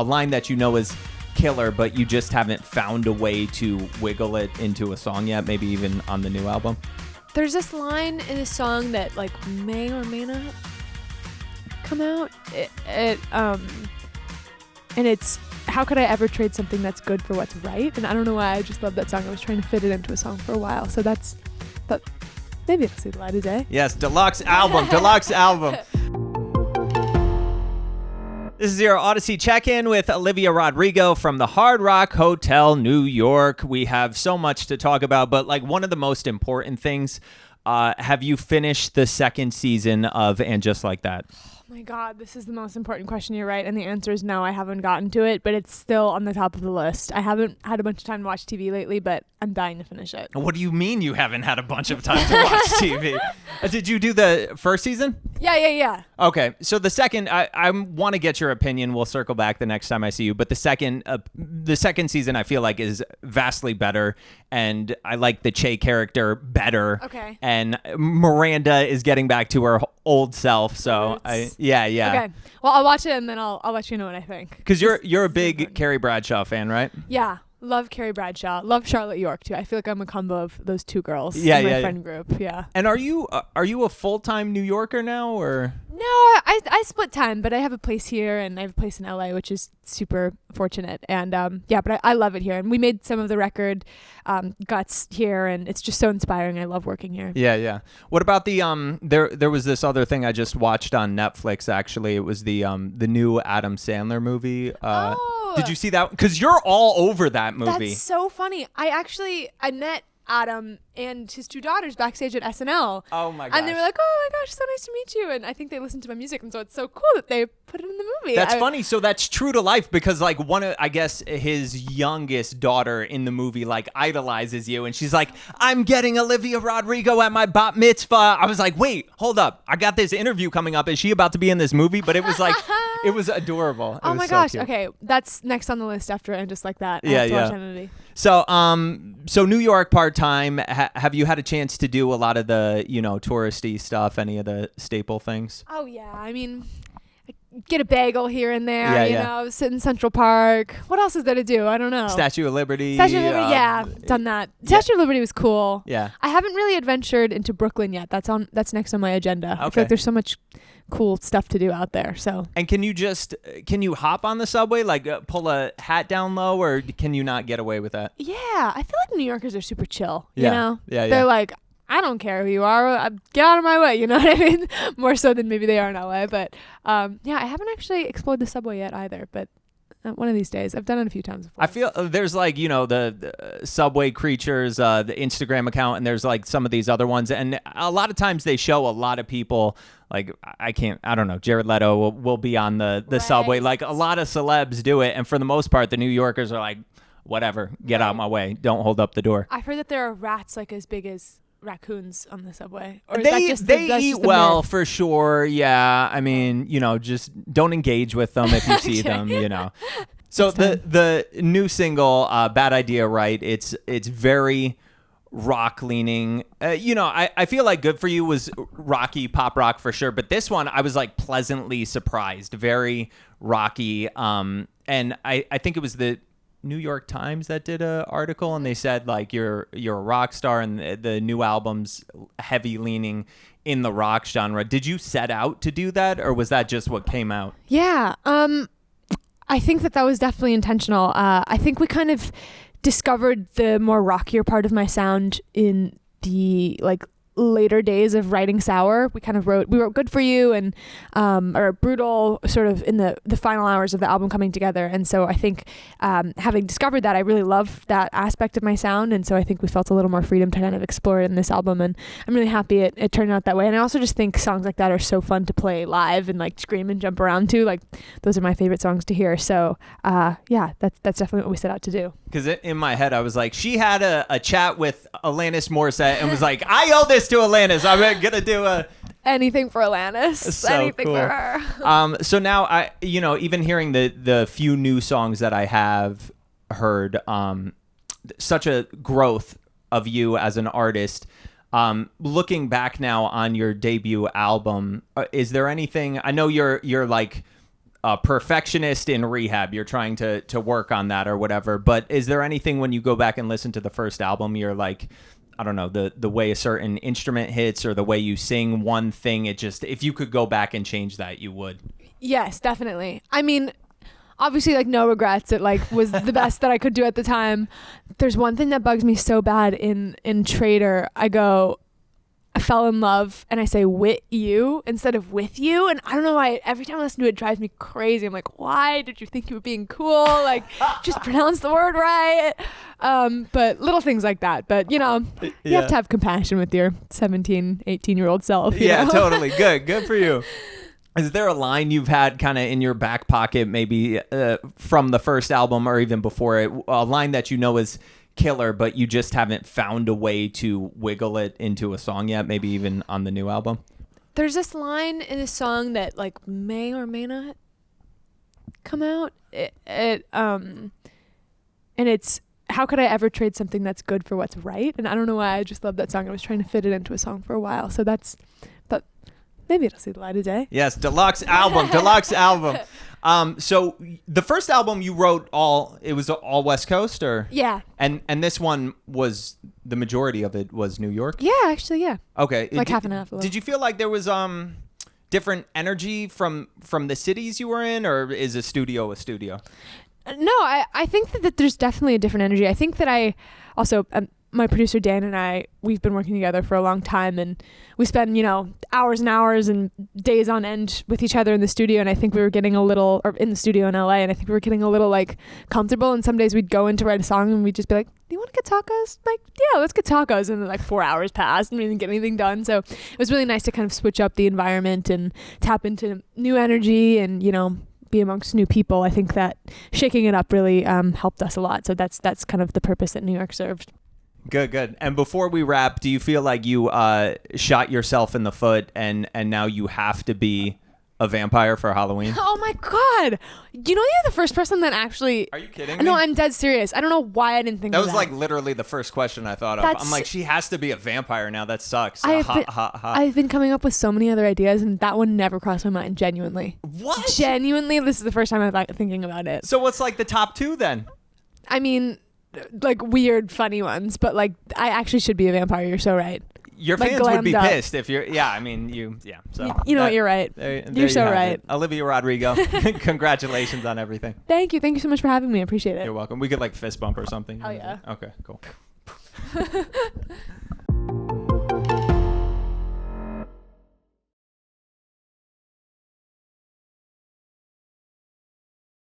A line that you know is killer, but you just haven't found a way to wiggle it into a song yet, maybe even on the new album? There's this line in a song that like may or may not come out. And it's, how could I ever trade something that's good for what's right? And I don't know why, I just love that song. I was trying to fit it into a song for a while. So but maybe it'll see the light of day. Yes, deluxe album. This is your Audacy check-in with Olivia Rodrigo from the Hard Rock Hotel, New York. We have so much to talk about, but like one of the most important things, have you finished the second season of And Just Like That? Oh my God, this is the most important question. You're right. And the answer is no, I haven't gotten to it, but it's still on the top of the list. I haven't had a bunch of time to watch TV lately, but I'm dying to finish it. What do you mean you haven't had a bunch of time to watch TV? Did you do the first season? Yeah. Okay, so the second, I want to get your opinion. We'll circle back the next time I see you. But the second season, I feel like is vastly better, and I like the Che character better. Okay. And Miranda is getting back to her old self. So yeah. Okay. Well, I'll watch it and then I'll let you know what I think. Because you're a big Carrie Bradshaw fan, right? Yeah. Love Carrie Bradshaw. Love Charlotte York too. I feel like I'm a combo of those two girls in my friend group. Yeah. And are you a full-time New Yorker now, or? No, I split time, but I have a place here and I have a place in LA, which is super fortunate. And but I love it here. And we made some of the record Guts here, and it's just so inspiring. I love working here. Yeah. What about the there was this other thing I just watched on Netflix, actually. It was the new Adam Sandler movie. Did you see that? Because you're all over that movie. That's so funny. I met Adam and his two daughters backstage at SNL. Oh my gosh. And they were like, oh my gosh, so nice to meet you. And I think they listened to my music, and so it's so cool that they put it in the movie. That's funny. So that's true to life, because like one of, I guess, his youngest daughter in the movie like idolizes you, and she's like, I'm getting Olivia Rodrigo at my bat mitzvah. I was like, wait, hold up. I got this interview coming up. Is she about to be in this movie? But it was like, it was adorable. Oh my gosh. Cute. Okay. That's next on the list after And Just Like That. Yeah. So New York part-time, have you had a chance to do a lot of the, touristy stuff, any of the staple things? Oh yeah. I mean, get a bagel here and there, sit in Central Park. What else is there to do? I don't know. Statue of Liberty. Done that. Statue of Liberty was cool. Yeah. I haven't really adventured into Brooklyn yet. That's next on my agenda. Okay. I feel like there's so much cool stuff to do out there. So. And can you hop on the subway, like pull a hat down low, or can you not get away with that? Yeah, I feel like New Yorkers are super chill. Yeah. You know? Yeah. They're like, I don't care who you are. Get out of my way. You know what I mean? More so than maybe they are in LA. But I haven't actually explored the subway yet either. But one of these days, I've done it a few times before. I feel there's like, the Subway Creatures, the Instagram account, and there's like some of these other ones. And a lot of times they show a lot of people, like, I don't know, Jared Leto will be on the subway. Like a lot of celebs do it. And for the most part, the New Yorkers are like, whatever, get out of my way. Don't hold up the door. I've heard that there are rats like as big as raccoons on the subway. Or they eat well for sure. Yeah. I mean, just don't engage with them if you see them, So the new single, Bad Idea, right? It's very rock leaning. I feel like Good For You was rocky, pop rock for sure. But this one, I was like pleasantly surprised. Very rocky. And I think it was the New York Times that did an article, and they said like you're a rock star, and the new album's heavy leaning in the rock genre. Did you set out to do that, or was that just what came out? Yeah, I think that was definitely intentional. I think we kind of discovered the more rockier part of my sound in the later days of writing Sour. We wrote Good For You and or Brutal sort of in the final hours of the album coming together. And so I think having discovered that, I really love that aspect of my sound. And so I think we felt a little more freedom to kind of explore it in this album. And I'm really happy it turned out that way. And I also just think songs like that are so fun to play live and like scream and jump around to. Like those are my favorite songs to hear. So that's definitely what we set out to do. Because in my head, I was like, she had a chat with Alanis Morissette and was like, I owe this to Alanis. I'm going to do anything for Alanis. So anything cool. for her. So now, I even hearing the few new songs that I have heard, such a growth of you as an artist. Looking back now on your debut album, is there anything? I know you're like perfectionist in rehab. You're trying to work on that or whatever. But is there anything when you go back and listen to the first album, you're like, I don't know, the way a certain instrument hits or the way you sing one thing, it just, if you could go back and change that, you would? Yes, definitely. I mean, obviously, like, no regrets. It like was the best that I could do at the time. There's one thing that bugs me so bad in Trader. I fell in love and I say with you instead of with you, and I don't know why every time I listen to it, it drives me crazy. I'm like, why did you think you were being cool? Like, just pronounce the word right. But little things like that. But you have to have compassion with your 17, 18-year-old self. You know? Totally. Good for you. Is there a line you've had kind of in your back pocket, maybe from the first album or even before it, a line that you know is killer, but you just haven't found a way to wiggle it into a song yet, maybe even on the new album? There's this line in a song that like may or may not come out. And it's, how could I ever trade something that's good for what's right? And I don't know why, I just love that song. I was trying to fit it into a song for a while. So but maybe it'll see the light of day. Yes, deluxe album. So the first album you wrote it was all West Coast, or? Yeah. And this one was, the majority of it was New York? Yeah, actually, yeah. Okay. Like half and half. Did you feel like there was different energy from the cities you were in, or is a studio a studio? No, I think that there's definitely a different energy. I think that I also, my producer Dan and I, we've been working together for a long time, and we spend, hours and hours and days on end with each other in the studio. And I think we were getting a little, or in the studio in LA, and I think we were getting a little like comfortable. And some days we'd go in to write a song and we'd just be like, do you want to get tacos? Like, yeah, let's get tacos. And then like 4 hours passed and we didn't get anything done. So it was really nice to kind of switch up the environment and tap into new energy and, be amongst new people. I think that shaking it up really helped us a lot. So that's kind of the purpose that New York served. Good. And before we wrap, do you feel like you shot yourself in the foot and now you have to be a vampire for Halloween? Oh my God. You're the first person that actually... Are you kidding me? No, I'm dead serious. I don't know why I didn't think of that. That was like literally the first question I thought of. I'm like, she has to be a vampire now. That sucks. I've been coming up with so many other ideas and that one never crossed my mind, genuinely. What? Genuinely, this is the first time I'm thinking about it. So what's like the top two then? I mean, like weird, funny ones, but like I actually should be a vampire. You're so right. Your like fans would be up. Pissed if you're. Yeah, I mean, So you know what? You're right. You're so right. Olivia Rodrigo, congratulations on everything. Thank you. Thank you so much for having me. I appreciate it. You're welcome. We could like fist bump or something. Oh yeah. Okay, cool.